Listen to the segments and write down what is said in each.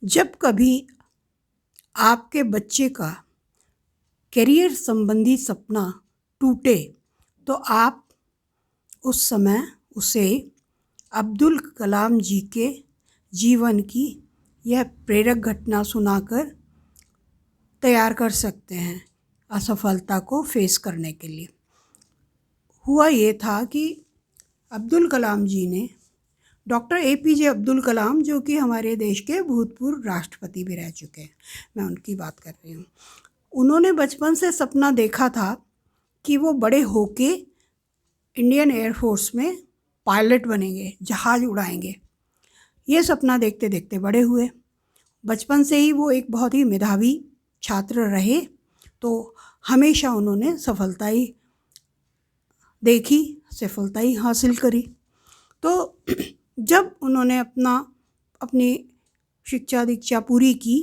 जब कभी आपके बच्चे का करियर संबंधी सपना टूटे तो आप उस समय उसे अब्दुल कलाम जी के जीवन की यह प्रेरक घटना सुनाकर तैयार कर सकते हैं असफलता को फेस करने के लिए। हुआ ये था कि अब्दुल कलाम जी ने डॉक्टर APJ अब्दुल कलाम, जो कि हमारे देश के भूतपूर्व राष्ट्रपति भी रह चुके हैं, मैं उनकी बात कर रही हूँ। उन्होंने बचपन से सपना देखा था कि वो बड़े होके इंडियन एयरफोर्स में पायलट बनेंगे, जहाज़ उड़ाएंगे। ये सपना देखते देखते बड़े हुए। बचपन से ही वो एक बहुत ही मेधावी छात्र रहे, तो हमेशा उन्होंने सफलता ही देखी, सफलता ही हासिल करी। तो जब उन्होंने अपनी शिक्षा दीक्षा पूरी की,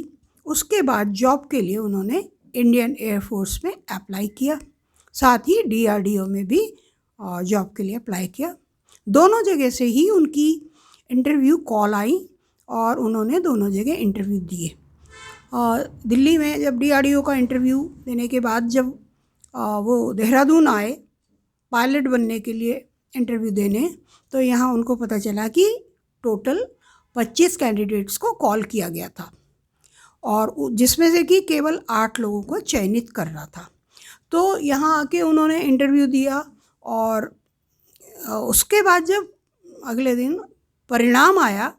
उसके बाद जॉब के लिए उन्होंने इंडियन एयरफोर्स में अप्लाई किया, साथ ही DRDO में भी जॉब के लिए अप्लाई किया। दोनों जगह से ही उनकी इंटरव्यू कॉल आई और उन्होंने दोनों जगह इंटरव्यू दिए। दिल्ली में जब DRDO का इंटरव्यू देने के बाद जब वो देहरादून आए पायलट बनने के लिए इंटरव्यू देने, तो यहाँ उनको पता चला कि टोटल 25 कैंडिडेट्स को कॉल किया गया था और जिसमें से कि केवल 8 लोगों को चयनित कर रहा था। तो यहाँ आके उन्होंने इंटरव्यू दिया और उसके बाद जब अगले दिन परिणाम आया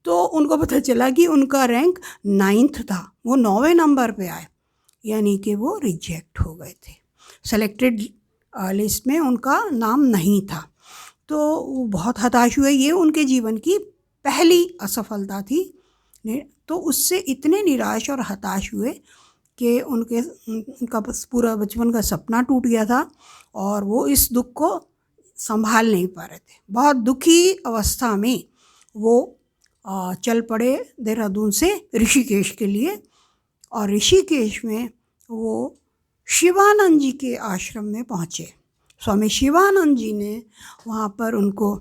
तो उनको पता चला कि उनका रैंक 9th था, वो 9वें नंबर पे आए, यानी कि वो रिजेक्ट हो गए थे। सेलेक्टेड लिस्ट में उनका नाम नहीं था। तो वो बहुत हताश हुए। ये उनके जीवन की पहली असफलता थी। तो उससे इतने निराश और हताश हुए कि उनका पूरा बचपन का सपना टूट गया था और वो इस दुख को संभाल नहीं पा रहे थे। बहुत दुखी अवस्था में वो चल पड़े देहरादून से ऋषिकेश के लिए, और ऋषिकेश में वो शिवानंद जी के आश्रम में पहुँचे। स्वामी शिवानंद जी ने वहाँ पर उनको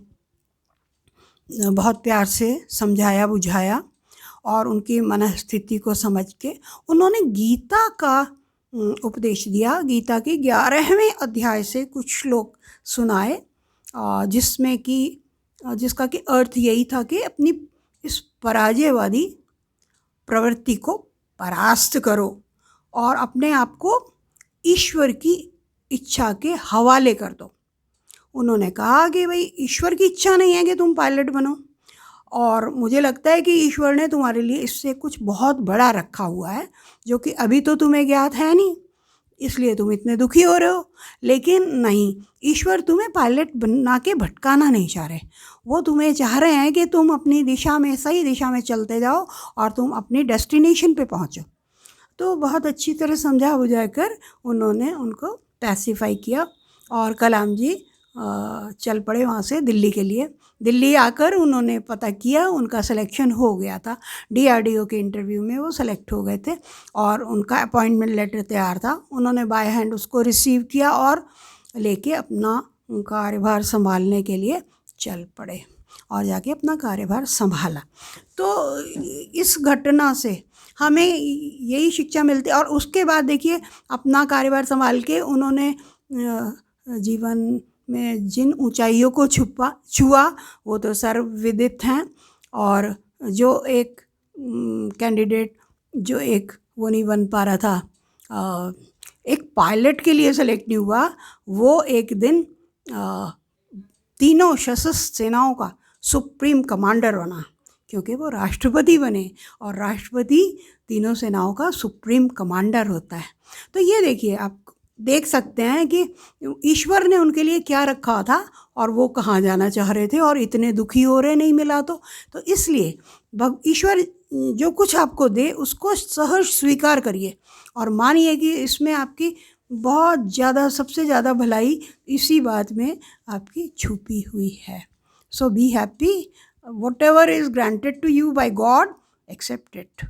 बहुत प्यार से समझाया बुझाया और उनकी मनस्थिति को समझ के उन्होंने गीता का उपदेश दिया। गीता के 11वें अध्याय से कुछ श्लोक सुनाए, जिसका कि अर्थ यही था कि अपनी इस पराजयवादी प्रवृत्ति को परास्त करो और अपने आप को ईश्वर की इच्छा के हवाले कर दो। उन्होंने कहा कि भाई ईश्वर की इच्छा नहीं है कि तुम पायलट बनो, और मुझे लगता है कि ईश्वर ने तुम्हारे लिए इससे कुछ बहुत बड़ा रखा हुआ है जो कि अभी तो तुम्हें ज्ञात है नहीं, इसलिए तुम इतने दुखी हो रहे हो। लेकिन नहीं, ईश्वर तुम्हें पायलट बना के भटकाना नहीं चाह रहे, वो तुम्हें चाह रहे हैं कि तुम अपनी दिशा में, सही दिशा में चलते जाओ और तुम अपनी डेस्टिनेशन पे पहुँचो। तो बहुत अच्छी तरह समझा बुझा कर उन्होंने उनको पैसिफाई किया और कलाम जी चल पड़े वहाँ से दिल्ली के लिए। दिल्ली आकर उन्होंने पता किया, उनका सिलेक्शन हो गया था। DRDO के इंटरव्यू में वो सेलेक्ट हो गए थे और उनका अपॉइंटमेंट लेटर तैयार था। उन्होंने बाय हैंड उसको रिसीव किया और लेके अपना कार्यभार संभालने के लिए चल पड़े और जाके अपना कार्यभार संभाला। तो इस घटना से हमें यही शिक्षा मिलती है। और उसके बाद देखिए, अपना कार्यभार संभाल के उन्होंने जीवन में जिन ऊंचाइयों को छुआ वो तो सर्वविदित हैं। और जो एक कैंडिडेट जो एक वो नहीं बन पा रहा था, एक पायलट के लिए सेलेक्ट नहीं हुआ, वो एक दिन तीनों सशस्त्र सेनाओं का सुप्रीम कमांडर बना, क्योंकि वो राष्ट्रपति बने और राष्ट्रपति तीनों सेनाओं का सुप्रीम कमांडर होता है। तो ये देखिए, आप देख सकते हैं कि ईश्वर ने उनके लिए क्या रखा था और वो कहाँ जाना चाह रहे थे और इतने दुखी हो रहे नहीं मिला। तो इसलिए ईश्वर जो कुछ आपको दे उसको सहर्ष स्वीकार करिए और मानिए कि इसमें आपकी बहुत ज़्यादा, सबसे ज़्यादा भलाई इसी बात में आपकी छुपी हुई है। So be happy, whatever is granted to you by God, accept it.